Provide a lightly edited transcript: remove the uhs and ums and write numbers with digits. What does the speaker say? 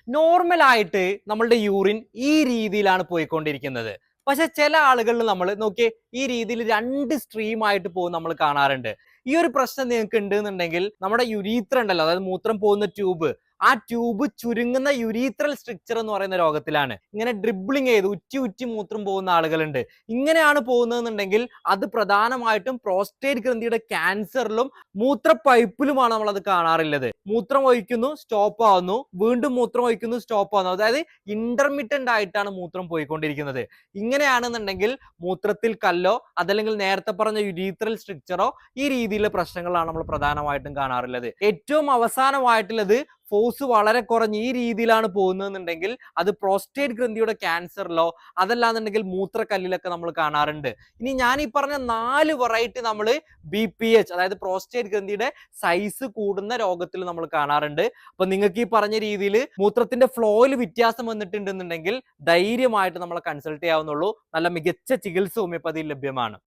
Normal ആയിട്ട് നമ്മളുടെ urine ഈ രീതിയിലാണ് പോയിക്കൊണ്ടിരിക്കുന്നത്. പക്ഷെ ചില ആളുകളിൽ നമ്മൾ നോക്കിയേ ഈ രീതിയിൽ രണ്ട് സ്ട്രീം ആയിട്ട് പോകും നമ്മൾ കാണാറുണ്ട്. ഈ ഒരു പ്രശ്നം നിങ്ങൾക്ക് ഉണ്ടെന്നുണ്ടെങ്കിൽ നമ്മുടെ യുരീത്ര ഉണ്ടല്ലോ, അതായത് മൂത്രം പോകുന്ന ട്യൂബ്, ആ ട്യൂബ് ചുരുങ്ങുന്ന യുരീത്രൽ സ്ട്രിക്ചർ എന്ന് പറയുന്ന രോഗത്തിലാണ്. ഇങ്ങനെ ഡ്രിബിളിങ് ചെയ്ത് ഉറ്റി ഉറ്റി മൂത്രം പോകുന്ന ആളുകളുണ്ട്. ഇങ്ങനെയാണ് പോകുന്നതെന്നുണ്ടെങ്കിൽ അത് പ്രധാനമായിട്ടും പ്രോസ്റ്റേറ്റ് ഗ്രന്ഥിയുടെ ക്യാൻസറിലും മൂത്ര പൈപ്പിലുമാണ് നമ്മൾ അത് കാണാറുള്ളത്. മൂത്രം ഒഴിക്കുന്നു, സ്റ്റോപ്പ് ആവുന്നു, വീണ്ടും മൂത്രം ഒഴിക്കുന്നു, സ്റ്റോപ്പ് ആവുന്നു. അതായത് ഇന്റർമിറ്റന്റ് ആയിട്ടാണ് മൂത്രം പോയിക്കൊണ്ടിരിക്കുന്നത്. ഇങ്ങനെയാണെന്നുണ്ടെങ്കിൽ മൂത്രത്തിൽ കല്ലോ അതല്ലെങ്കിൽ നേരത്തെ പറഞ്ഞ യുരീത്രൽ സ്ട്രിക്ചറോ ഈ രീതിയിലുള്ള പ്രശ്നങ്ങളാണ് നമ്മൾ പ്രധാനമായിട്ടും കാണാറുള്ളത്. ഏറ്റവും അവസാനമായിട്ടുള്ളത് ഫോഴ്സ് വളരെ കുറഞ്ഞ് ഈ രീതിയിലാണ് പോകുന്നതെന്നുണ്ടെങ്കിൽ അത് പ്രോസ്റ്റേറ്റ് ഗ്രന്ഥിയുടെ ക്യാൻസറിലോ അതല്ലാന്നുണ്ടെങ്കിൽ മൂത്രക്കല്ലിലൊക്കെ നമ്മൾ കാണാറുണ്ട്. ഇനി ഞാൻ ഈ പറഞ്ഞ 4 വെറൈറ്റി നമ്മൾ BPH അതായത് പ്രോസ്റ്റേറ്റ് ഗ്രന്ഥിയുടെ സൈസ് കൂടുന്ന രോഗത്തിൽ നമ്മൾ കാണാറുണ്ട്. അപ്പൊ നിങ്ങൾക്ക് ഈ പറഞ്ഞ രീതിയിൽ മൂത്രത്തിന്റെ ഫ്ലോയിൽ വ്യത്യാസം വന്നിട്ടുണ്ടെന്നുണ്ടെങ്കിൽ ധൈര്യമായിട്ട് നമ്മളെ കൺസൾട്ട് ചെയ്യാവുന്നുള്ളൂ. നല്ല മികച്ച ചികിത്സ ഹോമിയോപ്പതിയിൽ ലഭ്യമാണ്.